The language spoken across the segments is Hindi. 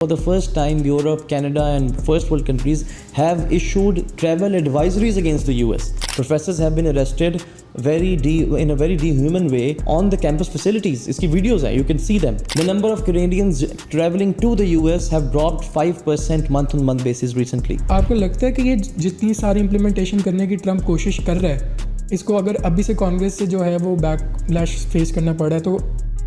For the first time, Europe, Canada, and first world countries have issued travel advisories against the US. Professors have been arrested in a very dehuman way on the campus facilities. इसकी videos हैं, you can see them. The number of Canadians traveling to the US have dropped 5% month-on-month basis recently. आपको लगता है कि ये जितनी सारी इम्प्लीमेंटेशन करने की ट्रम्प कोशिश कर रहा है, इसको अगर अभी से कांग्रेस से जो है वो बैकलैश फेस करना पड़ रहा है, तो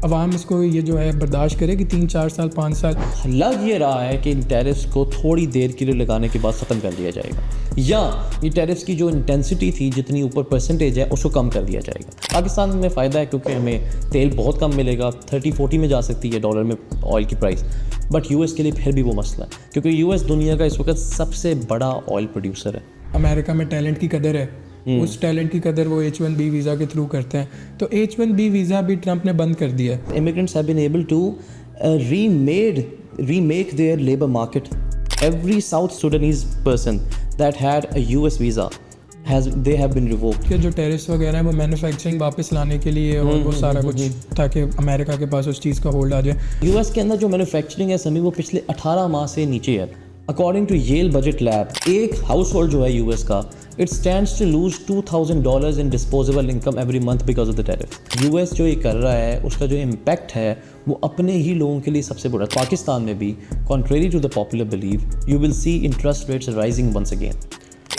अवाम इसको ये जो है बर्दाश्त करे कि 3-4 साल 5 साल? लग ये रहा है कि इन टैरिफ्स को थोड़ी देर के लिए लगाने के बाद ख़त्म कर दिया जाएगा, या ये टैरिफ्स की जो इंटेंसिटी थी, जितनी ऊपर परसेंटेज है, उसको कम कर दिया जाएगा। पाकिस्तान में फ़ायदा है क्योंकि हमें तेल बहुत कम मिलेगा, 30-40 में जा सकती है डॉलर में ऑयल की प्राइस। बट यूएस के लिए फिर भी वो मसला है क्योंकि यूएस दुनिया का इस वक्त सबसे बड़ा ऑयल प्रोड्यूसर है। अमेरिका में टैलेंट की कदर है, उस टैलेंट की कदर वो H1B वीज़ा के थ्रू करते हैं, तो H1B वीज़ा भी ट्रंप ने बंद कर दिया है। Immigrants have been able to remake their labor market. Every South Sudanese person that had a US visa they have been revoked. कि जो टैरिफ्स वगैरह है वो मैन्युफैक्चरिंग वापस लाने के लिए और वो सारा कुछ, ताकि अमेरिका के पास उस चीज़ का होल्ड आ जाए। यूएस के अंदर जो मैन्युफैक्चरिंग है समी, वो पिछले 18 माह से नीचे है। According to Yale budget lab, एक हाउस होल्ड जो है यूएस का, it stands to lose $2,000 in disposable income every month because of the tariff. US जो ये कर रहा है उसका जो इम्पैक्ट है वो अपने ही लोगों के लिए सबसे बड़ा। पाकिस्तान में भी contrary to the popular believe, you will see interest rates rising once again.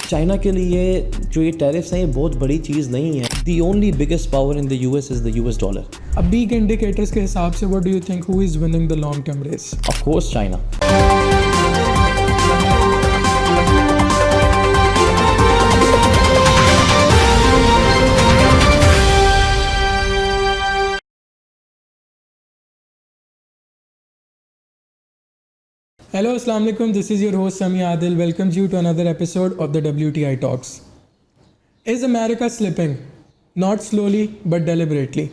China के लिए जो ये टैरिफ्स हैं ये बहुत बड़ी चीज़ नहीं है। The only biggest power in the US is the US dollar. अभी के इंडिकेटर्स के हिसाब से what do you think who is winning the long term race? Of course China. Hello, Assalamu alaikum. This is your host Sami Adil. Welcomes you to another episode of the WTI Talks. Is America slipping? Not slowly, but deliberately.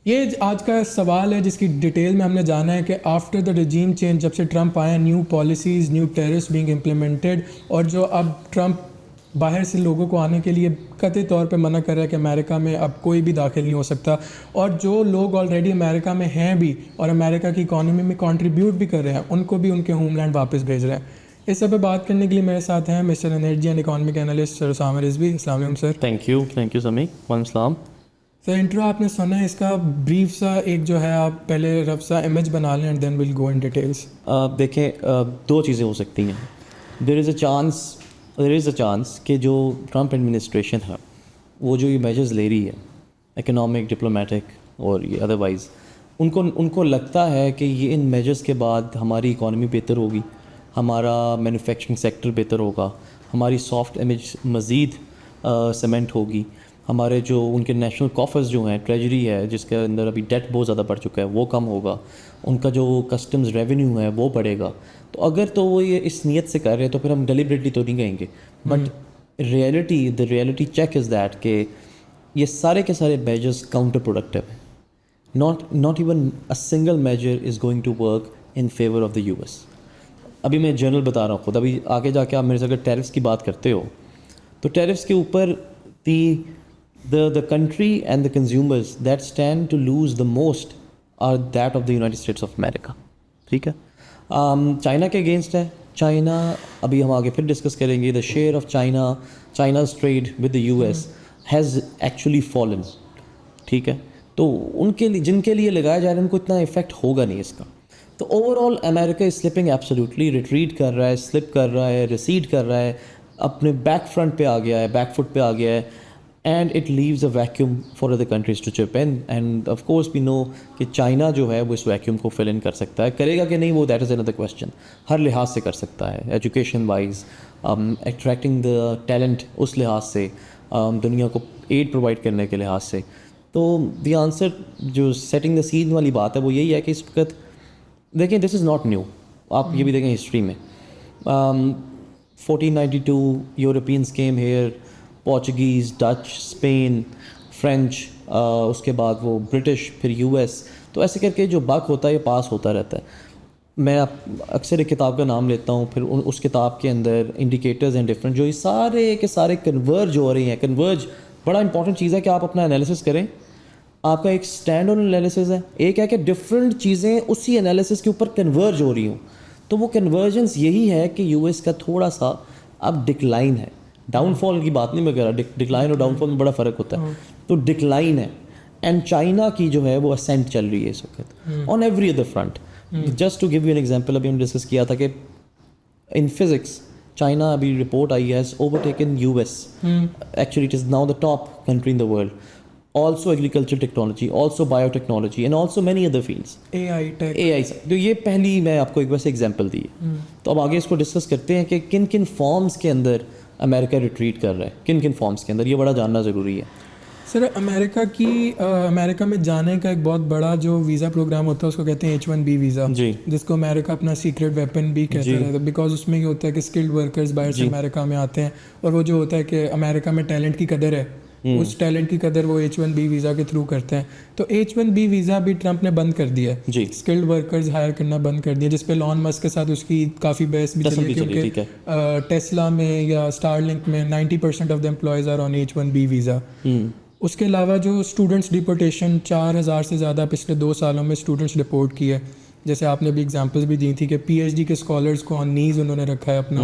ये आज का सवाल है जिसकी डिटेल में हमने जाना है कि आफ्टर द regime चेंज, जब से ट्रंप आया, new policies, new tariffs being implemented, और जो अब ट्रंप बाहर से लोगों को आने के लिए कतई तौर पे मना कर रहा है कि अमेरिका में अब कोई भी दाखिल नहीं हो सकता, और जो लोग ऑलरेडी अमेरिका में हैं भी और अमेरिका की इकॉनमी में कंट्रीब्यूट भी कर रहे हैं, उनको भी उनके होमलैंड वापस भेज रहे हैं। इस सब पे बात करने के लिए मेरे साथ हैं mister energy and economic analyst sir Usama Rizvi. अस्सलाम वालेकुम सर। थैंक यू समी। वालेकुम। सर, इंट्रो आपने सुना है, इसका ब्रीफ सा एक जो है आप पहले रफ सा इमेज बना लें and then will go in details. देखें, दो चीज़ें हो सकती हैं। देयर इज़ अ चांस कि जो ट्रंप एडमिनिस्ट्रेशन है वो जो ये मेजर्स ले रही है, इकोनॉमिक, डिप्लोमेटिक और ये अदरवाइज़, उनको लगता है कि ये इन मेजर्स के बाद हमारी इकॉनमी बेहतर होगी, हमारा मैन्युफैक्चरिंग सेक्टर बेहतर होगा, हमारी सॉफ्ट इमेज मज़ीद सीमेंट होगी, हमारे जो उनके नेशनल कॉफर्स जो हैं, ट्रेजरी है जिसके अंदर अभी डेट बहुत ज़्यादा बढ़ चुका है, वो कम होगा, उनका जो कस्टम्स रेवेन्यू है वो बढ़ेगा। तो अगर तो वो ये इस नीयत से कर रहे हैं तो फिर हम डेलिबरेटली तो नहीं कहेंगे, but the reality check is that कि ये सारे के सारे मेजर्स काउंटर प्रोडक्टिव हैं। Not even a single measure is going to work in favour of the US. अभी मैं जनरल बता रहा हूँ खुद, अभी आगे जाके आप मेरे से अगर टैरिफ्स की बात करते हो तो टैरिफ्स के ऊपर the country and the consumers that stand to lose the most are that of the United States of America. ठीक है। चाइना के अगेंस्ट है। चाइना, अभी हम आगे फिर डिस्कस करेंगे, the share of चाइना's trade with the US has actually fallen. ठीक है, तो उनके लिए, जिनके लिए लगाया जा रहा है, उनको इतना इफेक्ट होगा नहीं इसका। तो overall America is slipping absolutely, retreat कर रहा है, स्लिप कर रहा है, रिसीड कर रहा है, अपने बैक फ्रंट पे आ गया है, बैक फुट पे आ गया है, and it leaves a vacuum for other countries to chip in. And of course we know कि चाइना जो है वो इस वैक्यूम को फिल इन कर सकता है। करेगा कि नहीं वो दैट इज़ अनदर क्वेश्चन। हर लिहाज से कर सकता है, education wise, attracting the talent उस लिहाज से, दुनिया को एड प्रोवाइड करने के लिहाज से। तो द आंसर, जो सेटिंग द सीन वाली बात है, वो यही है कि इस वक्त देखें, दिस इज़ नॉट न्यू। आप ये भी देखें हिस्ट्री में, 1492 Europeans came here, Portuguese, Dutch, Spain, French, उसके बाद वो ब्रिटिश, फिर यूएस। तो ऐसे करके जो बक होता है ये पास होता रहता है। मैं अक्सर एक किताब का नाम लेता हूँ, फिर उस किताब के अंदर इंडिकेटर्स हैं डिफरेंट, जो ये सारे के सारे कन्वर्ज हो रही हैं। कन्वर्ज बड़ा इंपॉर्टेंट चीज़ है कि आप अपना एनालिसिस करें आपका एक स्टैंड ऑन एनालिसिस है, एक है कि डिफरेंट चीज़ें उसी एनालिसिस के ऊपर कन्वर्ज हो रही हूँ। तो वो कन्वर्जेंस यही है कि यूएस का थोड़ा सा अब डिक्लाइन है, डाउनफॉल की बात नहीं मैं कह रहा, डिक्लाइन और डाउनफॉल में बड़ा फ़र्क होता है। तो डिक्लाइन है, एंड चाइना की जो है वो असेंट चल रही है इस वक्त on every other front. Just to give you an example, अभी हम डिस्कस किया था कि इन फिजिक्स चाइना अभी रिपोर्ट आई has overtaken US, actually it is now the top country in the world, also agricultural technology, also biotechnology and also many other fields. AI tech. AI तो ये पहली मैं आपको एक वैसे एग्जांपल दी है। तो अब आगे इसको डिस्कस करते हैं कि किन किन फॉर्म्स के अंदर अमेरिका रिट्रीट कर रहा है, किन किन फॉर्म्स के अंदर, ये बड़ा जानना ज़रूरी है। सर अमेरिका में जाने का एक बहुत बड़ा जो वीज़ा प्रोग्राम होता है उसको कहते हैं H1B वीज़ा, जी जिसको अमेरिका अपना सीक्रेट वेपन भी कहता रहता है, बिकॉज उसमें ये होता है कि स्किल्ड वर्कर्स बाहर से अमेरिका में आते हैं, और वो जो होता है कि अमेरिका में टैलेंट की कदर है, उस टैलेंट की कदर वो H1B वीज़ा के थ्रू करते हैं। तो H1B वीज़ा भी ट्रंप ने बंद कर दिया है, जी स्किल्ड वर्कर्स हायर करना बंद कर दिया, जिस पे लॉन मस्क के साथ उसकी काफ़ी बहस भी चली, क्योंकि टेस्ला में या स्टारलिंक में 90% of the employees are on H1B visa. उसके अलावा जो स्टूडेंट्स डिपोर्टेशन 4000 से ज़्यादा पिछले 2 सालों में स्टूडेंट्स डिपोर्ट किए, जैसे आपने भी एग्जांपल्स भी दी थी कि PhD के स्कॉलर्स को ऑन नीज उन्होंने रखा है अपना,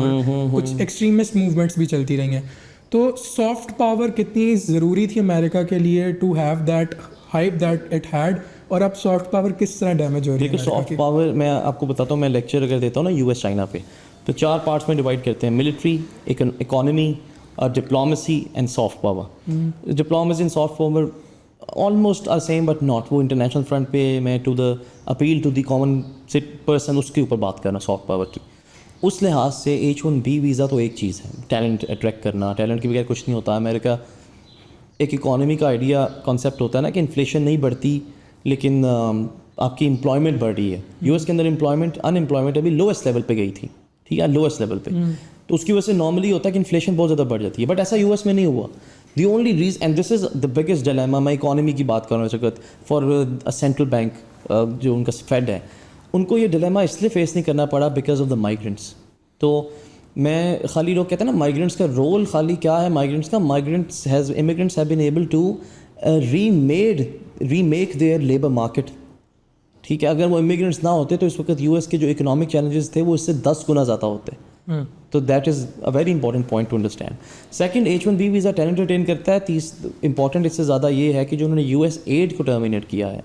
कुछ एक्सट्रीमिस्ट मूवमेंट्स भी चलती रही हैं। तो सॉफ्ट पावर कितनी ज़रूरी थी अमेरिका के लिए to have that hype that it had, और अब सॉफ्ट पावर किस तरह डैमेज हो रही है? देखो सॉफ्ट पावर मैं आपको बताता हूँ, मैं लेक्चर अगर देता हूँ ना यूएस चाइना पे, तो 4 पार्ट्स में डिवाइड करते हैं, military, economy, diplomacy and soft power. Diplomacy and soft power almost are same but not. वो इंटरनेशनल फ्रंट पे मैं to the appeal to the common person उसके ऊपर बात करना सॉफ्ट पावर की। उस लिहाज से H1B वीज़ा तो एक चीज़ है, टैलेंट अट्रैक्ट करना, टैलेंट के बगैर कुछ नहीं होता। अमेरिका एक इकॉनमी का आइडिया कॉन्सेप्ट होता है ना कि इन्फ्लेशन नहीं बढ़ती लेकिन आपकी एम्प्लॉयमेंट बढ़ रही है। यूएस के अंदर अनएम्प्लॉयमेंट अभी लोएस्ट लेवल पे गई थी, ठीक है, लोएस्ट लेवल पे। तो उसकी वजह से नॉर्मली होता है कि इन्फ्लेशन बहुत ज़्यादा बढ़ जाती है, बट ऐसा यूएस में नहीं हुआ। The only reason, and this is the biggest dilemma, मैं इकॉनमी की बात कर रहा हूँ फॉर अ सेंट्रल बैंक जो उनका फेड है, उनको ये डिलेमा इसलिए फेस नहीं करना पड़ा बिकॉज ऑफ द माइग्रेंट्स। तो मैं खाली लोग कहते हैं ना माइग्रेंट्स का रोल खाली क्या है, माइग्रेंट्स का, immigrants have been able to remake their labour market, ठीक है। अगर वो इमिग्रेंट्स ना होते तो इस वक्त यूएस के जो इकोनॉमिक चैलेंजेस थे वो इससे 10 गुना ज़्यादा होते। तो that is a very important point to understand. Second, H1B visa talent retain करता है। इंपॉर्टेंट इससे ज़्यादा ये है कि जो उन्होंने यूएस एड को टर्मिनेट किया है,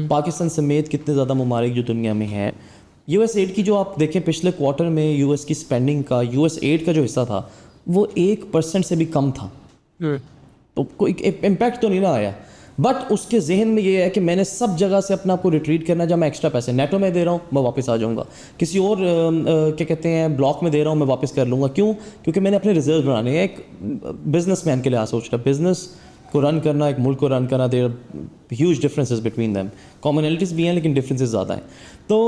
पाकिस्तान समेत कितने ज़्यादा ममालिक जो दुनिया में है, यूएस एड की जो आप देखें पिछले क्वार्टर में यूएस की स्पेंडिंग का, यूएस एड का जो हिस्सा था वो 1% से भी कम था। तो कोई इम्पैक्ट तो नहीं ना आया, बट उसके जहन में ये है कि मैंने सब जगह से अपना आपको रिट्रीट करना है। जब मैं एक्स्ट्रा पैसे नेटो में दे रहा हूँ मैं वापस आ जाऊँगा, किसी और क्या कहते हैं ब्लॉक में दे रहा हूँ मैं वापस कर लूँगा। क्यों? क्योंकि मैंने अपने रिजर्व बनाने हैं। एक बिजनेसमैन के लिए सोच रहा, बिजनेस को रन करना, एक मुल्क को रन करना, there huge differences between them. Commonalities भी हैं लेकिन डिफरेंसेस ज़्यादा हैं। तो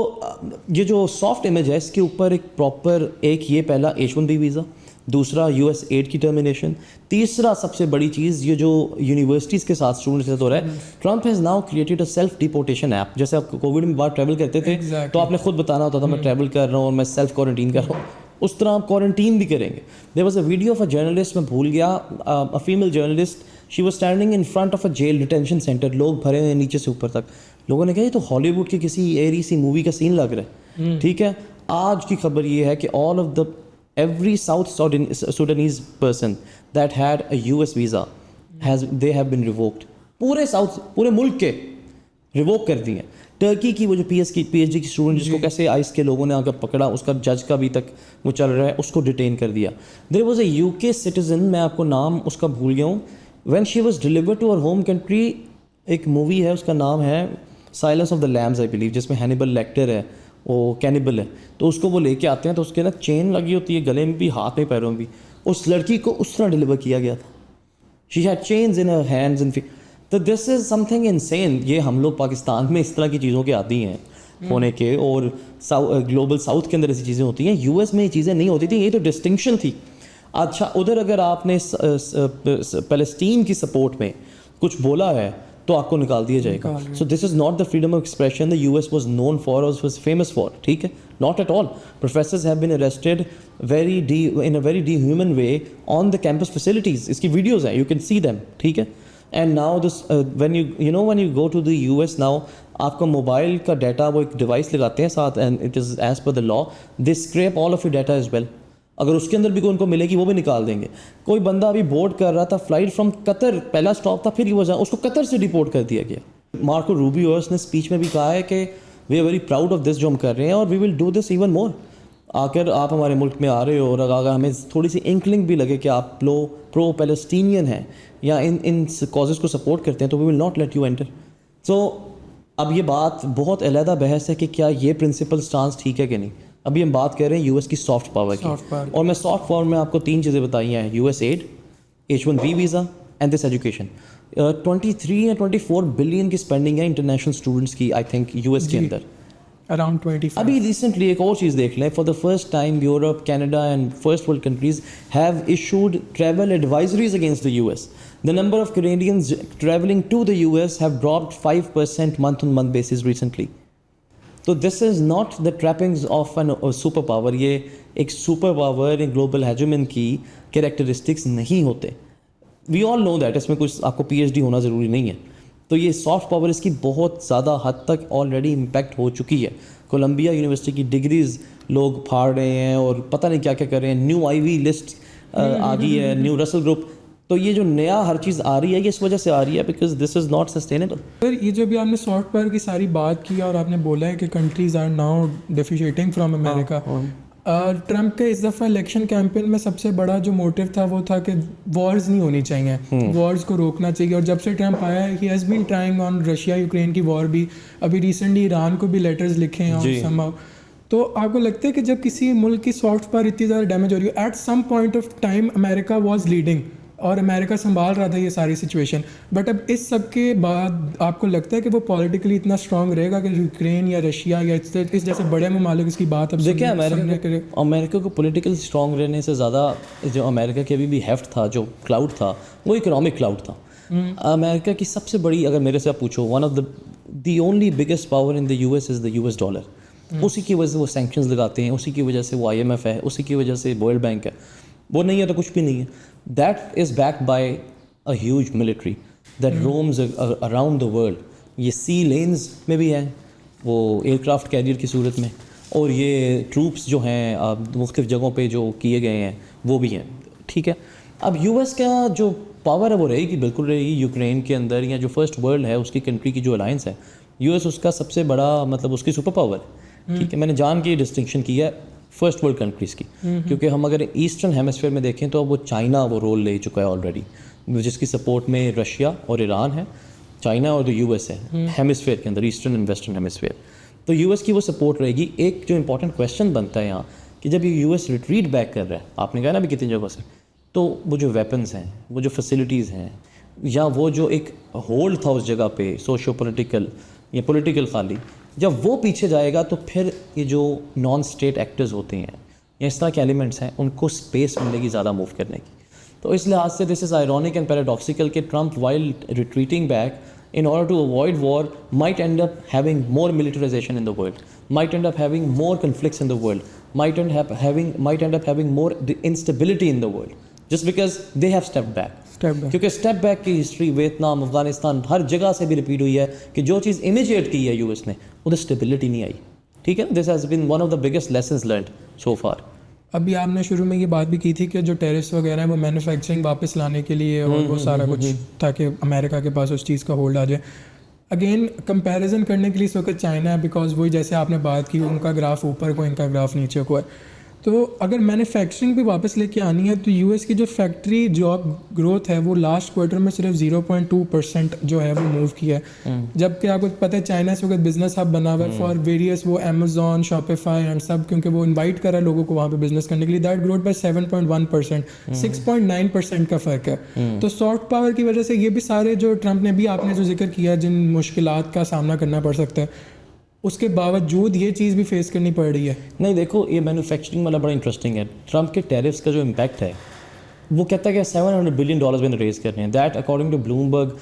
ये जो सॉफ्ट इमेज है इसके ऊपर एक प्रॉपर, एक ये पहला H1B वीज़ा, दूसरा यूएस एड की टर्मिनेशन, तीसरा सबसे बड़ी चीज़ ये जो यूनिवर्सिटीज़ के साथ स्टूडेंट्स के साथ हो रहा है, Trump has now created a self deportation app. जैसे आप कोविड में बाहर ट्रैवल करते थे तो आपने खुद बताना होता था मैं ट्रैवल कर रहा हूँ और मैं सेल्फ क्वारंटीन कर रहा हूँ, उस तरह आप क्वारंटीन भी करेंगे। There was a video of a journalist, मैं भूल गया, a female journalist, she was standing in front of a jail detention centre, लोग भरे हुए नीचे से ऊपर तक। लोगों ने कहा ये तो हॉलीवुड की किसी एरी सी मूवी का सीन लग रहा है, ठीक है। आज की खबर ये है कि all of the every South Sudanese person that had a US visa they have been revoked। पूरे मुल्क के रिवोक कर दिए। टर्की की वो जो PhD की स्टूडेंट जिसको कैसे आइस के लोगों ने आकर पकड़ा, उसका जज का भी तक वो चल रहा है, उसको डिटेन कर दिया। There was a UK citizen, मैं आपको नाम उसका भूल गया हूँ, when she was delivered to our home country, एक मूवी है उसका नाम है Silence of the Lambs I believe, जिसमें हैनिबल लेक्टर है, वो कैनिबल है। तो उसको वो लेके आते हैं तो उसके ना चेन लगी होती है गले में भी, हाथ में, पैरों में भी। उस लड़की को उस तरह डिलीवर किया गया था। She had chains in her hands and feet. तो दिस इज़ समथिंग इनसेन। ये हम लोग पाकिस्तान में इस तरह की चीज़ों के आदी हैं होने के, और ग्लोबल साउथ के अंदर ऐसी चीज़ें होती हैं, यूएस में ये चीज़ें नहीं होती थी। ये तो डिस्टिंक्शन थी। अच्छा, उधर अगर आपने फ़लस्तीन की सपोर्ट में कुछ बोला है तो आपको निकाल दिया जाएगा। So this is not the freedom of expression the US was known for और वाज फेमस फॉर, ठीक है, not at all. Professors have been arrested in a very dehuman way on the campus facilities. इसकी वीडियोज़ हैं, यू कैन सी दैम, ठीक है। And now this when you go to the US now, आपका मोबाइल का डाटा वो एक डिवाइस लगाते हैं साथ, and it is as per the law they scrap all of your data as well. अगर उसके अंदर भी कोई उनको मिलेगी वो भी निकाल देंगे. कोई बंदा अभी बोर्ड कर रहा था, फ्लाइट फ्रॉम कतर पहला स्टॉप था, फिर ही उसको कतर से डिपोर्ट कर दिया गया. मार्को रूबियो ने स्पीच में भी कहा है कि we are very proud of this जो हम कर रहे हैं, और we will do this even more. आकर आप हमारे मुल्क में आ रहे हो, और अगर हमें थोड़ी सी इंकलिंग भी लगे कि आप लोग प्रो पैलेस्टीनियन हैं या इन कॉजेज़ को सपोर्ट करते हैं, तो we will not let you enter. So अब ये बात बहुत अलहदा बहस है कि क्या ये प्रिंसिपल स्टांस ठीक है कि नहीं. अभी हम बात कर रहे हैं यूएस की सॉफ्ट पावर की, और मैं सॉफ्ट पावर में आपको 3 चीज़ें बताई हैं: US add, H1B visa and this education. 23 या 24 बिलियन की स्पेंडिंग है इंटरनेशनल स्टूडेंट्स की, आई थिंक यूएस के अंदर. अराउंड 25. अभी रिसेंटली एक और चीज़ देख लें, for the first time Europe, Canada and first world countries have issued travel advisories against the US. The number of Canadians traveling to the US have dropped 5% month-on-month basis recently. So this is not the trappings of a superpower. ये एक सुपर पावर, एक ग्लोबल हेजेमन की कैरेक्टरिस्टिक्स नहीं होते. We all know that. इसमें कुछ आपको PhD होना ज़रूरी नहीं है. तो ये सॉफ्ट पावर इसकी बहुत ज़्यादा हद तक ऑलरेडी इम्पैक्ट हो चुकी है. कोलंबिया यूनिवर्सिटी की डिग्रीज़ लोग फाड़ रहे हैं और पता नहीं क्या क्या कर रहे हैं. न्यू आईवी लिस्ट आ गई है, न्यू रसल ग्रुप. तो ये जो नया हर चीज़ आ रही है, ये इस वजह से आ रही है because this is not sustainable. Sir, ये जो भी आपने सॉफ्ट पावर की सारी बात की और आपने बोला है कि countries are now differentiating from America, Trump के इस दफ़ा इलेक्शन कैंपेन में सबसे बड़ा जो मोटिव था वो था कि वॉर्स नहीं होनी चाहिए, वॉर्स को रोकना चाहिए. और जब से ट्रम्प आया है, he has been trying on Russia Ukraine की वॉर भी. अभी रिसेंटली ईरान को भी लेटर्स लिखे हैं और समहाउ. तो आपको लगता है कि जब किसी मुल्क की सॉफ्ट पावर इतनी ज़्यादा डैमेज हो रही है, at some point of time America was leading और अमेरिका संभाल रहा था ये सारी सिचुएशन, बट अब इस सब के बाद आपको लगता है कि वो पॉलिटिकली इतना स्ट्रांग रहेगा कि यूक्रेन या रशिया या इस जैसे बड़े ममालिक इसकी बात अब देखिए, अमेरिका को पॉलिटिकल स्ट्रांग रहने से ज़्यादा जो अमेरिका के अभी भी हेफ्ट था, जो क्लाउड था, वो इकोनॉमिक क्लाउड था. अमेरिका की सबसे बड़ी, अगर मेरे से आप पूछो, one of the only biggest power in the US is the US dollar. उसी की वजह से वो सैंक्शंस लगाते हैं, उसी की वजह से वो IMF है, उसी की वजह से वर्ल्ड बैंक है. वो नहीं है तो कुछ भी नहीं है. That is backed by a huge military that roams around the world. ये सी लेन्स में भी है, वो एयरक्राफ्ट कैरियर की सूरत में, और ये ट्रूप्स जो हैं मुख्तलिफ़ जगहों पे जो किए गए हैं वो भी हैं. ठीक है, अब यूएस का जो पावर है वो रहेगी, बिल्कुल रहेगी. यूक्रेन के अंदर या जो फर्स्ट वर्ल्ड है उसकी कंट्री की जो अलायंस है, यूएस उसका सबसे बड़ा, मतलब उसकी सुपर पावर है. ठीक है, मैंने जान के डिस्टिंक्शन किया है फर्स्ट वर्ल्ड कंट्रीज़ की, क्योंकि हम अगर ईस्टर्न हेमिस्फीयर में देखें तो अब वो चाइना वो रोल ले चुका है ऑलरेडी, जिसकी सपोर्ट में रशिया और ईरान है, चाइना और द यूएस है हेमिस्फीयर के अंदर, ईस्टर्न एंड वेस्टर्न हेमिस्फीयर. तो यूएस की वो सपोर्ट रहेगी. एक जो इंपॉर्टेंट क्वेश्चन बनता है यहाँ कि जब ये यूएस रिट्रीट बैक कर रहा है, आपने कहा ना अभी कितनी जगह से, तो वो जो वेपन्स हैं, वो जो फैसिलिटीज़ हैं, या वो जो एक होल्ड था उस जगह पे सोशो पॉलिटिकल या पॉलिटिकल खाली, जब वो पीछे जाएगा तो फिर ये जो नॉन स्टेट एक्टर्स होते हैं या इस तरह के एलिमेंट्स हैं, उनको स्पेस मिलेगी ज़्यादा मूव करने की. तो इस लिहाज से this is ironic and paradoxical कि Trump while retreating back in order to avoid war might end up having more militarization in the world, might end up having more conflicts in the world, might end up having more instability in the world, just because they have stepped back. क्योंकि स्टेप बैक की हिस्ट्री वियतनाम, अफगानिस्तान, हर जगह से भी रिपीट हुई है कि जो चीज़ इनिशिएट की है यूएस ने, उधर स्टेबिलिटी नहीं आई. ठीक है, this has been one of the biggest lessons learned so far. अभी आपने शुरू में ये बात भी की थी कि जो टेरिफ्स वगैरह हैं वो मैन्युफैक्चरिंग वापस लाने के लिए और वो सारा कुछ, ताकि अमेरिका के पास उस चीज़ का होल्ड आ जाए. अगेन कंपैरिजन करने के लिए इस वक्त चाइना है, बिकॉज वही जैसे आपने बात की, उनका ग्राफ ऊपर को, इनका ग्राफ नीचे को है. तो अगर मैन्युफैक्चरिंग भी वापस लेके आनी है तो यूएस की जो फैक्ट्री जॉब ग्रोथ है वो लास्ट क्वार्टर में सिर्फ 0.2% जो है वो मूव किया है. जबकि आपको पता है चाइना से वक्त बिजनेस हब बना हुआ है फॉर वेरियस, वो अमेजोन, शॉपिफाई एंड सब, क्योंकि वो इनवाइट कर रहा है लोगों को वहाँ पे बिजनेस करने के लिए. दैट ग्रोथ बाय 7.1%, 6.9% का फ़र्क है. तो सॉफ्ट पावर की वजह से ये भी सारे जो ट्रम्प ने भी, आपने जो जिक्र किया, जिन मुश्किलात का सामना करना पड़ सकता है, उसके बावजूद ये चीज़ भी फेस करनी पड़ रही है. नहीं, देखो ये मैन्युफैक्चरिंग वाला बड़ा इंटरेस्टिंग है. ट्रम्प के टैरिफ्स का जो इम्पैक्ट है, वो कहता है कि $700 बिलियन मैंने रेज कर रहे हैं. That according to Bloomberg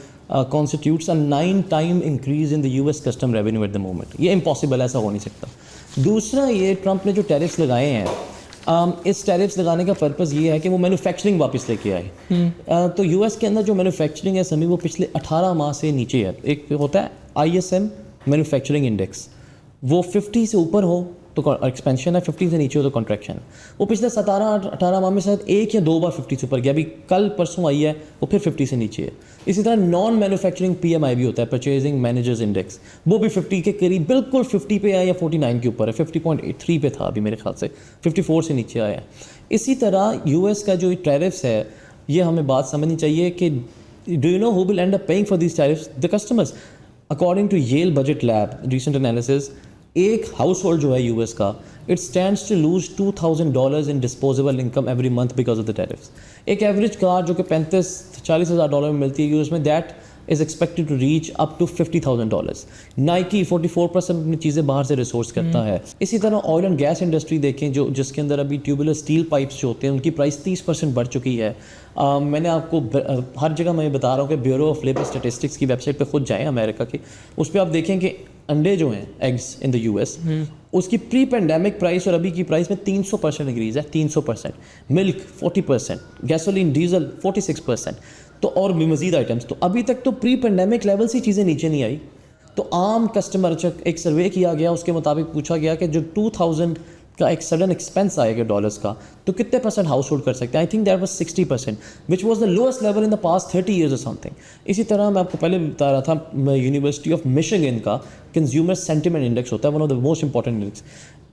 constitutes a 9 time increase in the US custom revenue at the moment. ये इम्पॉसिबल, ऐसा हो नहीं सकता. दूसरा, ये ट्रम्प ने जो टैरिफ्स लगाए हैं इस टैरिफ्स लगाने का पर्पस ये है कि वो मैन्युफैक्चरिंग वापस लेके आए। तो यूएस के अंदर जो मैन्युफैक्चरिंग है समी वो पिछले 18 माह से नीचे है। एक होता है ISM मैन्युफैक्चरिंग इंडेक्स, वो 50 से ऊपर हो तो एक्सपेंशन है, 50 से नीचे हो तो कॉन्ट्रैक्शन है। वो पिछले 17-18 माह में शायद 1 या 2 बार 50 से ऊपर गया, अभी कल परसों आई है वो फिर 50 से नीचे है। इसी तरह नॉन मैन्युफैक्चरिंग PMI भी होता है, परचेजिंग मैनेजर्स इंडेक्स, वो भी 50 के करीब बिल्कुल 50 पे है या 49 के ऊपर है, 50.3 पे था अभी मेरे ख्याल से, 54 से नीचे आया है। इसी तरह US का जो टैरिफ्स है, ये हमें बात समझनी चाहिए कि do you know who will end up paying for this tariffs? The customers. According to Yale budget lab recent analysis, एक हाउस होल्ड जो है US का, it stands to lose $2,000 in disposable income every month because of the tariffs. एक एवरेज कार जो कि 35-40 हज़ार डॉलर में मिलती है यूएस में, that is expected to reach up to $50,000। Nike 44% अपनी चीज़ें बाहर से रिसोर्स करता है। इसी तरह ऑयल एंड गैस इंडस्ट्री देखें, जो जिसके अंदर अभी ट्यूबुलर स्टील पाइप्स जो होते हैं उनकी प्राइस 30% बढ़ चुकी है। मैंने आपको हर जगह मैं बता रहा हूँ कि ब्यूरो ऑफ लेबर स्टेटिस्टिक्स की वेबसाइट पे खुद जाएँ अमेरिका की, उस पर आप देखें कि अंडे जो हैं एग्स इन द US, उसकी प्री पेंडेमिक प्राइस और अभी की प्राइस में 300% इंक्रीज है, 300%। मिल्क 40%, गैसोलीन डीजल 46%, तो और भी मजीद आइटम्स। तो अभी तक तो प्री पेंडेमिक लेवल से चीज़ें नीचे नहीं आई। तो आम कस्टमर, एक सर्वे किया गया, उसके मुताबिक पूछा गया कि जो 2000 का एक सडन एक्सपेंस आएगा डॉलर्स का, तो कितने % हाउस होल्ड कर सकते हैं? I think that was 60%, which was the lowest level in the past 30 years और समथिंग। इसी तरह मैं आपको पहले बता रहा था, यूनिवर्सिटी ऑफ मिशिगन का कंज्यूमर सेंटिमेंट इंडेक्स होता है, one of the most important index.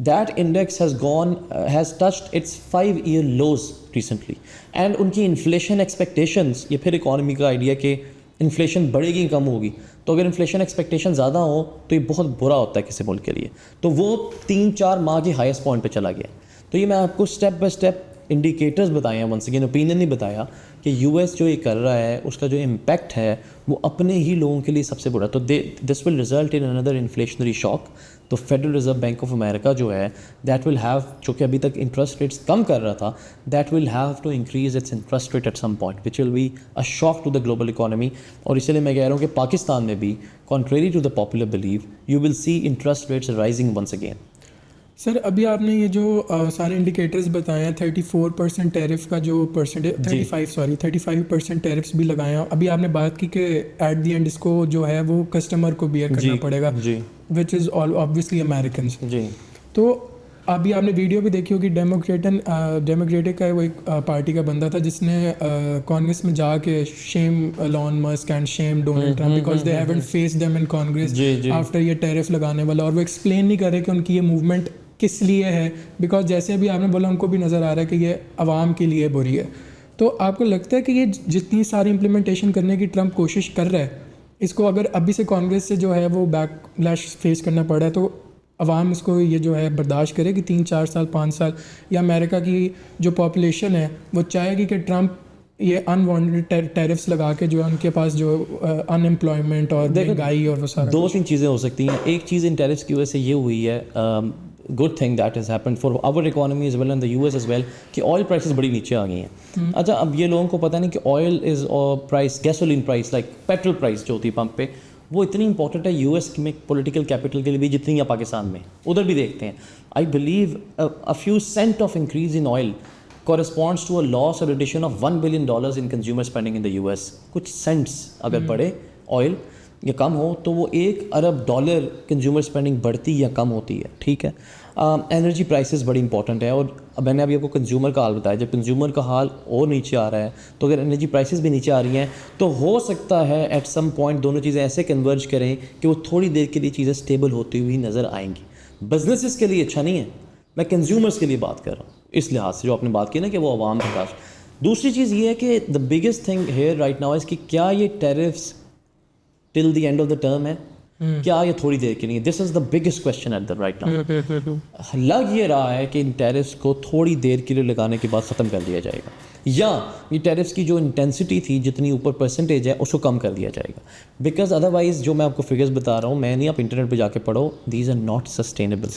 That index has touched its 5-year lows recently. And उनकी इन्फ्लेशन एक्सपेक्टेशंस, ये फिर इकॉनमी का आइडिया कि इन्फ्लेशन बढ़ेगी कम होगी, तो अगर इन्फ्लेशन एक्सपेक्टेशन ज़्यादा हो तो ये बहुत बुरा होता है किसी मुल्क के लिए। तो वो 3-4 माह के हाईएस्ट पॉइंट पे चला गया। तो ये मैं आपको स्टेप बाय स्टेप इंडिकेटर्स बताए हैं, वंस अगेन ओपिनियन नहीं बताया कि US जो ये कर रहा है उसका जो इम्पैक्ट है वो अपने ही लोगों के लिए सबसे बुरा। तो this will result in another inflationary shock. तो Federal Reserve Bank of America जो है, दैट विल हैव, जो कि अभी तक इंटरेस्ट रेट्स कम कर रहा था, that will have to increase its interest rate at some point which will be a shock to the global economy. और इसलिए मैं कह रहा हूँ कि पाकिस्तान में भी, contrary to the popular believe, you will see interest rates rising once again. Sir अभी आपने ये जो सारे इंडिकेटर्स बताए हैं, 34% टैरिफ का जो परसेंटेज, 35% टैरिफ्स भी लगाए हैं। अभी आपने बात की कि एट द एंड इसको जो है वो कस्टमर को बियर करना पड़ेगा, which is all obviously Americans. जी। तो अभी आपने वीडियो भी देखी होगी, डेमोक्रेटिक का वो एक पार्टी का बंदा था जिसने कांग्रेस में जाके shame Elon Musk and shame Donald Trump because they haven't faced them in Congress after ये टैरिफ लगाने वाला। और वो एक्सप्लेन नहीं कर रहे कि उनकी ये मूवमेंट किस लिए है, बिकॉज जैसे अभी आपने बोला उनको भी नज़र आ रहा है कि ये आवाम के लिए बुरी है। तो आपको लगता है कि ये जितनी सारी इम्प्लीमेंटेशन करने की ट्रम्प कोशिश कर रहा है, इसको अगर अभी से कांग्रेस से जो है वो बैकलैश फेस करना पड़ा है, तो अवाम इसको ये जो है बर्दाश्त करेगी 3-4 साल 5 साल, या अमेरिका की जो पॉपुलेशन है वो चाहेगी कि ट्रम्प ये अनवांटेड टैरिफ्स लगा के जो है उनके पास जो अनएम्प्लॉयमेंट और महंगाई और वो सारा 2-3 चीज़ें हो सकती हैं। एक चीज़ इन टैरिफ्स की वजह से ये हुई है, good thing that has happened for our economy as well and the US as well, कि ऑयल प्राइसेस बड़ी नीचे आ गई हैं। अच्छा, अब ये लोगों को पता नहीं कि oil is price, gasoline price, like petrol price जो होती है पंप पे, वो इतनी इंपॉर्टेंट है US में पॉलिटिकल कैपिटल के लिए भी जितनी या पाकिस्तान में, उधर भी देखते हैं। I believe a few cent of increase in oil corresponds to a loss or addition of $1 billion in consumer spending in the US। कुछ सेंट्स अगर बढ़े ऑयल या कम हो तो वो $1 अरब कंज्यूमर स्पेंडिंग बढ़ती या कम होती है, ठीक है। एनर्जी प्राइसेस बड़ी इंपॉर्टेंट है, और मैंने अभी आपको कंज्यूमर का हाल बताया, जब कंज्यूमर का हाल और नीचे आ रहा है तो अगर एनर्जी प्राइसेस भी नीचे आ रही हैं तो हो सकता है एट सम पॉइंट दोनों चीज़ें ऐसे कन्वर्ज करें कि वो थोड़ी देर के लिए चीज़ें स्टेबल होती हुई नज़र आएंगी। बिजनेसेस के लिए अच्छा नहीं है, मैं कंज्यूमर्स के लिए बात कर रहा हूँ इस लिहाज से, जो आपने बात की ना कि वो आवाम के पास। दूसरी चीज़ ये है कि the biggest thing here right now is कि क्या ये tariffs till the end of the term है, क्या ये थोड़ी देर के लिए? This is the biggest question at the right now. लग ये रहा है कि इन टैरिफ्स को थोड़ी देर के लिए लगाने के बाद ख़त्म कर दिया जाएगा, या ये टैरिफ्स की जो इंटेंसिटी थी, जितनी ऊपर परसेंटेज है, उसको कम कर दिया जाएगा। बिकॉज अदरवाइज जो मैं आपको फिगर्स बता रहा हूँ, मैं नहीं, आप इंटरनेट पे जाके पढ़ो, दीज आर नॉट सस्टेनेबल,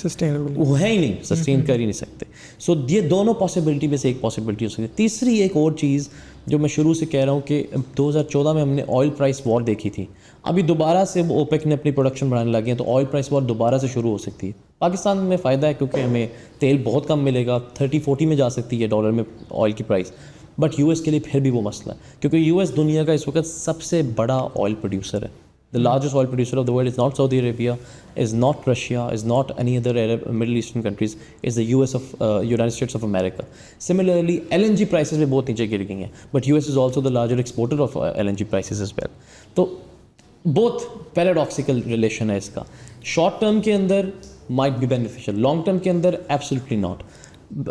वो है ही नहीं, सस्टेन कर ही नहीं सकते। सो ये दोनों पॉसिबिलिटी में से एक पॉसिबिलिटी हो सकती है। तीसरी एक और चीज़ जो मैं शुरू से कह रहा हूँ कि 2014 में हमने ऑयल प्राइस वॉर देखी थी, अभी दोबारा से वो ओपेक ने अपनी प्रोडक्शन बढ़ाने लगे हैं, तो ऑयल प्राइस वॉर दोबारा से शुरू हो सकती है। पाकिस्तान में फ़ायदा है क्योंकि हमें तेल बहुत कम मिलेगा, 30-40 में जा सकती है डॉलर में ऑयल की प्राइस। बट यूएस के लिए फिर भी वो मसला है क्योंकि यूएस दुनिया का इस वक्त सबसे बड़ा ऑयल प्रोड्यूसर है। The largest oil producer of the world is not Saudi Arabia, is not Russia, is not any other Arab middle eastern countries, is the US of United States of America. Similarly LNG prices में बहुत नीचे गिर गई हैं, but US is also the larger exporter of LNG prices as well. तो बहुत पैराडॉक्सिकल रिलेशन है इसका। शॉर्ट टर्म के अंदर might be beneficial, long term के अंदर absolutely not.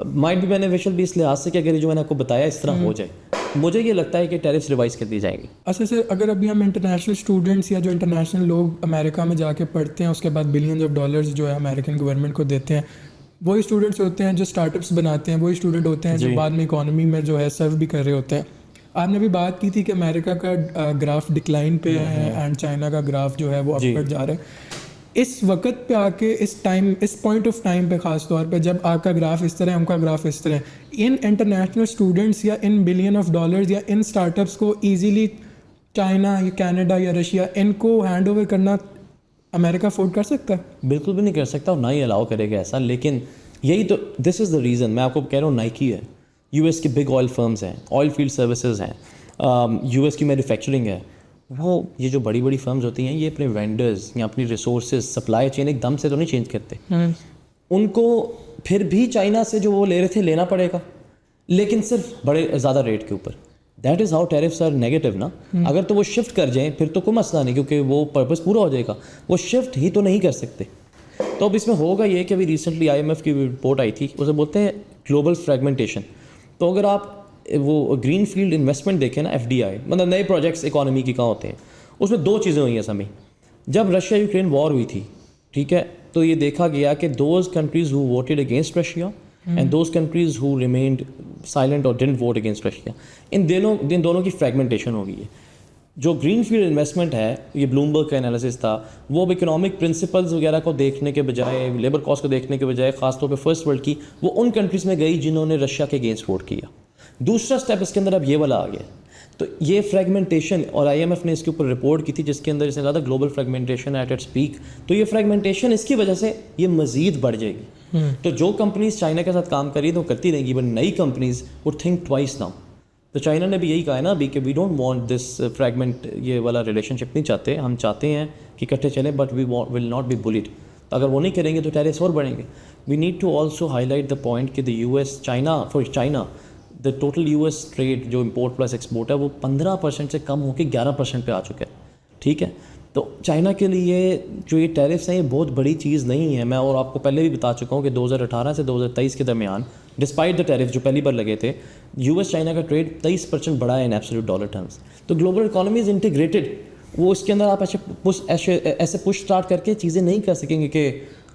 Might be beneficial भी इस लिहाज से कि अगर ये जो मैंने आपको बताया इस तरह हो जाए, मुझे ये लगता है कि टैरिफ्स रिवाइज कर दी जाएंगी। अच्छा सर, अगर अभी हम इंटरनेशनल स्टूडेंट्स या जो इंटरनेशनल लोग अमेरिका में जाके पढ़ते हैं, उसके बाद बिलियंस ऑफ डॉलर्स जो है अमेरिकन गवर्नमेंट को देते हैं, वही स्टूडेंट्स होते हैं जो स्टार्टअप्स बनाते हैं, वही स्टूडेंट होते हैं जो बाद में इकोनॉमी में जो है सर्व भी कर रहे होते हैं। आपने भी बात की थी कि अमेरिका का ग्राफ डिक्लाइन पे है एंड चाइना का ग्राफ जो है वो अपवर्ड जा रहा है। इस वक्त पे आके इस पॉइंट ऑफ टाइम पे ख़ास तौर पे जब आपका ग्राफ इस तरह है, उनका ग्राफ इस तरह है, इन इंटरनेशनल स्टूडेंट्स या इन बिलियन ऑफ डॉलर्स या इन स्टार्टअप्स को ईजीली चाइना या कनाडा या रशिया इनको हैंड ओवर करना अमेरिका अफोर्ड कर सकता है? बिल्कुल भी नहीं कर सकता और ना ही अलाउ करेगा ऐसा। लेकिन यही तो दिस इज़ द रीज़न मैं आपको कह रहा हूँ, नाइकी है, यूएस की बिग ऑयल फर्म्स हैं, ऑयल फील्ड सर्विसेज हैं, यूएस की मैन्युफैक्चरिंग है, वो ये जो बड़ी बड़ी फर्म्स होती हैं ये अपने वेंडर्स या अपनी रिसोर्सेज सप्लाई चेन एकदम से तो नहीं चेंज करते। उनको फिर भी चाइना से जो वो ले रहे थे लेना पड़ेगा, लेकिन सिर्फ बड़े ज़्यादा रेट के ऊपर। That is how tariffs are negative ना। अगर तो वो शिफ्ट कर जाएँ फिर तो कोई मसला नहीं क्योंकि वो पर्पस पूरा हो जाएगा, वो शिफ्ट ही तो नहीं कर सकते। तो अब इसमें होगा ये कि अभी रिसेंटली IMF की रिपोर्ट आई थी, उसे बोलते हैं ग्लोबल फ्रेगमेंटेशन। तो अगर आप वो ग्रीन फील्ड इन्वेस्टमेंट देखें ना, FDI मतलब नए प्रोजेक्ट्स इकोनॉमी की कहाँ होते हैं, उसमें दो चीज़ें हुई हैं समय। जब रशिया यूक्रेन वॉर हुई थी, ठीक है, तो ये देखा गया कि those countries who voted against Russia and those countries who remained silent और डिडंट वोट अगेंस्ट रशिया, इन दोनों की फ्रेगमेंटेशन हो गई है। जो ग्रीन फील्ड इन्वेस्टमेंट है, ये ब्लूमबर्ग का एनालिसिस था, वो अब इकोनॉमिक प्रिंसिपल्स वगैरह को देखने के बजाय, लेबर कॉस्ट को देखने के बजाय, खासतौर पे फर्स्ट वर्ल्ड की, वो उन कंट्रीज़ में गई जिन्होंने रशिया के अगेंस्ट वोट किया। दूसरा स्टेप इसके अंदर अब ये वाला आ गया। तो ये फ्रेगमेंटेशन, और IMF ने इसके ऊपर रिपोर्ट की थी जिसके अंदर इसने कहा था global fragmentation at its peak. तो ये फ्रेगमेंटेशन इसकी वजह से ये मज़ीद बढ़ जाएगी। तो जो कंपनीज चाइना के साथ काम कर रही है तो करती रहेंगी, बट नई companies would think twice now. तो चाइना ने भी यही कहा है ना अभी कि we don't want this fragment, ये वाला रिलेशनशिप नहीं चाहते, हम चाहते हैं कि इकट्ठे चलें, but we will not be bullied. तो अगर वो नहीं करेंगे तो टैरिफ्स और बढ़ेंगे। We need to also highlight the point कि the US China, for China the total US trade जो इम्पोर्ट प्लस एक्सपोर्ट है वो 15% से कम होकर 11% पे आ चुका है, ठीक है। तो चाइना के लिए जो ये टैरिफ्स हैं ये बहुत बड़ी चीज़ नहीं है। मैं और आपको पहले भी बता चुका हूँ कि 2018 से 2023 के दरमियान डिस्पाइट द टैरिफ जो पहली बार लगे थे, US चाइना का ट्रेड 23% बढ़ा है इन एब्सोल्यूट डॉलर टर्म्स। तो ग्लोबल इकोनॉमी इज़ इंटीग्रेटेड, वो इसके अंदर आप ऐसे पुश स्टार्ट करके चीज़ें नहीं कर सकेंगे कि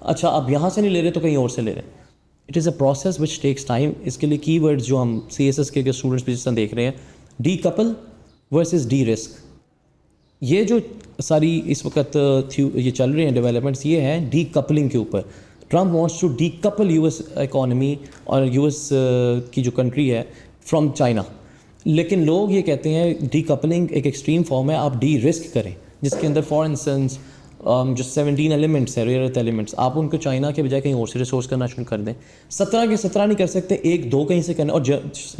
अच्छा अब यहाँ से नहीं ले रहे तो कहीं और से ले रहे हैं। It is a process which takes time. इसके लिए कीवर्ड्स जो हम CSS के स्टूडेंट्स भी जिस तरह देख रहे हैं, डीकपल वर्सेस डी रिस्क, ये जो सारी इस वक्त ये चल रही हैं डेवलपमेंट्स, ये हैं डीकपलिंग के ऊपर। Trump wants to decouple US economy और US की जो कंट्री है फ्रॉम चाइना, लेकिन लोग ये कहते हैं डीकपलिंग एक एक्सट्रीम फॉर्म है, आप डी रिस्क करें, जिसके अंदर फॉर इंस्टेंस जो 17 एलिमेंट्स है, रेयर अर्थ एलिमेंट्स, आप उनको चाइना के बजाय कहीं और से रिसोर्स करना शुरू कर दें। 17 के 17 नहीं कर सकते, 1-2 कहीं से करना। और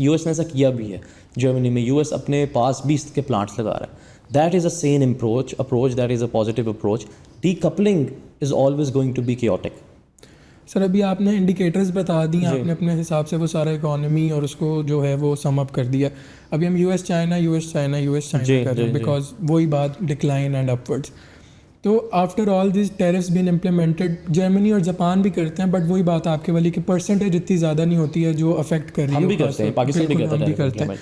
US ने ऐसा किया भी है, जर्मनी में US अपने पास 20 के प्लांट्स लगा रहा है। That is a sane approach, that is a positive approach. Decoupling is always going to be chaotic। Sir अभी आपने इंडिकेटर्स बता दिए, आपने अपने हिसाब से वो सारा इकोनॉमी और उसको जो है वो सम अप कर दिया। अभी हम US चाइना कर रहे हैं बिकॉज वही बात डिक्लाइन एंड अपवर्ड्स। तो after all this tariffs been implemented, Germany और जापान भी करते हैं, बट वही बात आपके वाली कि परसेंटेज इतनी ज़्यादा नहीं होती है जो अफेक्ट कर रही है। हम भी करते हैं, पाकिस्तान भी करते हैं।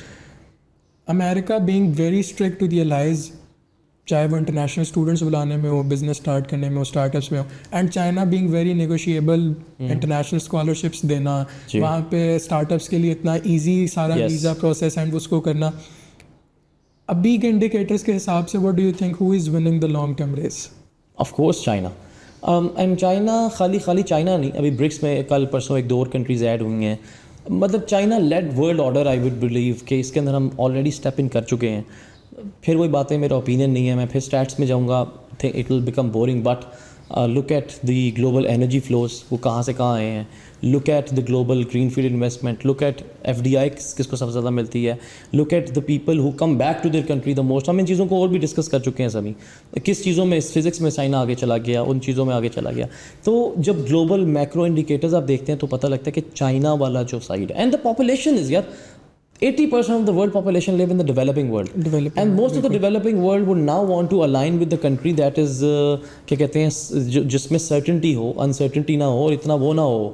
America being very strict to the allies, चाहे वो इंटरनेशनल स्टूडेंट्स बुलाने में हो, बिजनेस स्टार्ट करने में हो, स्टार्टअप्स में हो, and China being very negotiable, international scholarships देना, वहाँ पे स्टार्टअप्स के लिए इतना इजी सारा वीज़ा प्रोसेस एंड उसको करना। अभी के इंडिकेटर्स के हिसाब से what do you think who is winning the long term race? Of course China. And China खाली चाइना नहीं, अभी ब्रिक्स में कल परसों 1-2 और कंट्रीज़ ऐड हुई हैं। मतलब China led world order, I would believe कि इसके अंदर हम ऑलरेडी स्टेप इन कर चुके हैं। फिर वही बातें, मेरा ओपिनियन नहीं है, मैं फिर स्टैट्स में जाऊँगा, it will become boring, but look at the global energy flows, वो कहाँ से कहाँ आए हैं, look at the global green field investment, look at FDI किसको सबसे ज़्यादा मिलती है, look at the people who come back to their country the most. हम इन चीज़ों को और भी डिस्कस कर चुके हैं सभी, किस चीज़ों में, फिज़िक्स में चाइना आगे चला गया, उन चीज़ों में आगे चला गया। तो जब ग्लोबल मैक्रो इंडिकेटर्स आप देखते हैं तो पता लगता है कि चाइना वाला जो साइड है, एंड द पॉपुलेशन इज़ यार 80% of the world population live in the developing world. And most of the developing world would now want to align with the country that is क्या कहते हैं, जिसमें certainty हो, uncertainty ना हो और इतना वो ना हो,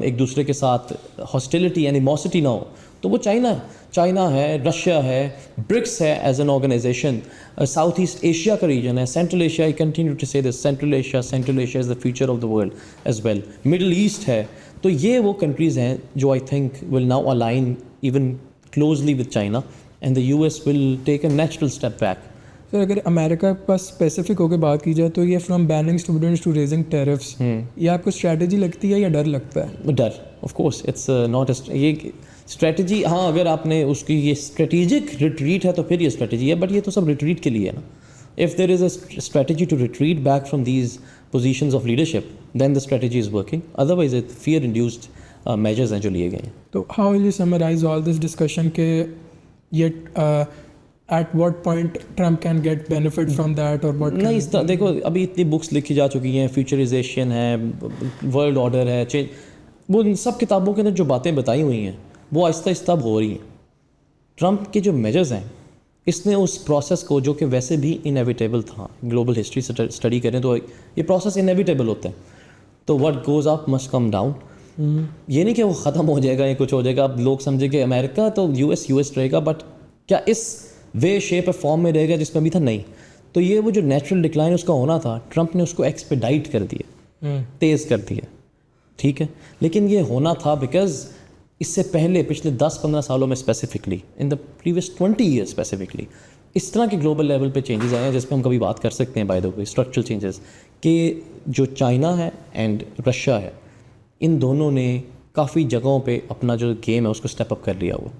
एक दूसरे के साथ hostility and animosity ना हो। तो वो चाइना है, रशिया है, ब्रिक्स है as an organisation, South East Asia का रीजन है, Central Asia, I continue to say this, Central Asia is the future of the world as well, Middle East है। तो ये वो कंट्रीज़ हैं जो I think will now align even closely with China, and the US will take a natural step back. Sir अगर अमेरिका के पास स्पेसिफिक होकर बात की जाए तो ये from banning students to raising tariffs, ये आपको स्ट्रैटेजी लगती है या डर लगता है? डर, ऑफ कोर्स इट्स नॉट ये स्ट्रेटजी। हाँ, अगर आपने उसकी ये स्ट्रेटेजिक रिट्रीट है तो फिर ये स्ट्रेटजी है, बट ये तो सब रिट्रीट के लिए है ना। If there is a strategy to retreat back from these positions of leadership, then the strategy is working, otherwise it fear induced measures हैं जो लिए गए हैं। तो how will you summarise all this discussion के ये at what point Trump can get benefit from that और व्हाट नहीं, इस देखो अभी इतनी बुक्स लिखी जा चुकी हैं, फ्यूचराइजेशन है, वर्ल्ड ऑर्डर है, चेंज, वो इन सब किताबों के अंदर जो बातें बताई हुई हैं वो आहिस्ता आहिस्ता अब हो रही हैं। ट्रम्प के जो मेजर्स हैं, इसने उस प्रोसेस को, जो कि वैसे भी इनएविटेबल था, ग्लोबल हिस्ट्री से स्टडी करें तो ये प्रोसेस इनएविटेबल होता है, तो what goes up must come down. ये नहीं कि वो ख़त्म हो जाएगा या कुछ हो जाएगा, अब लोग समझे कि अमेरिका तो यूएस रहेगा, बट क्या इस वे शेप और फॉर्म में रहेगा जिसमें अभी था? नहीं। तो ये वो जो नेचुरल डिक्लाइन उसका होना था, ट्रम्प ने उसको एक्सपेडाइट कर दिया, तेज़ कर दिया, ठीक है। लेकिन ये होना था बिकॉज इससे पहले पिछले 10-15 सालों में specifically, in the previous 20 years specifically, इस तरह के ग्लोबल लेवल पे चेंजेस आए हैं जिस पे हम कभी बात कर सकते हैं, by the way, structural changes, कि जो चाइना है एंड रशिया है, इन दोनों ने काफ़ी जगहों पे अपना जो गेम है उसको स्टेप अप कर लिया हुआ।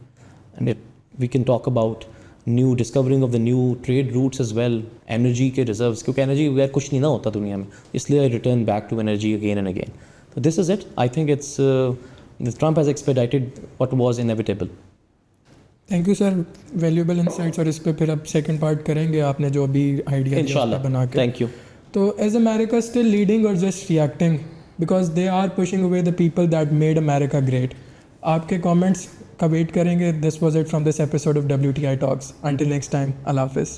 And we can talk about new discovering of the new trade routes as well, energy के रिजर्व्स, क्योंकि एनर्जी बगैर कुछ नहीं ना होता दुनिया में, इसलिए return back to energy again and again. तो this is it, I think it's Trump has expedited what was inevitable. Thank you sir, valuable insights, और इस पे फिर अब सेकंड पार्ट करेंगे आपने जो अभी आइडिया इंशाल्लाह बना के। Thank you. तो एज अमेरिका स्टिल लीडिंग और just reacting because they are pushing away the people that made America great? आपके कमेंट्स का वेट करेंगे। This was it from this episode of WTI talks. Until next time, अल्लाह हाफिज़।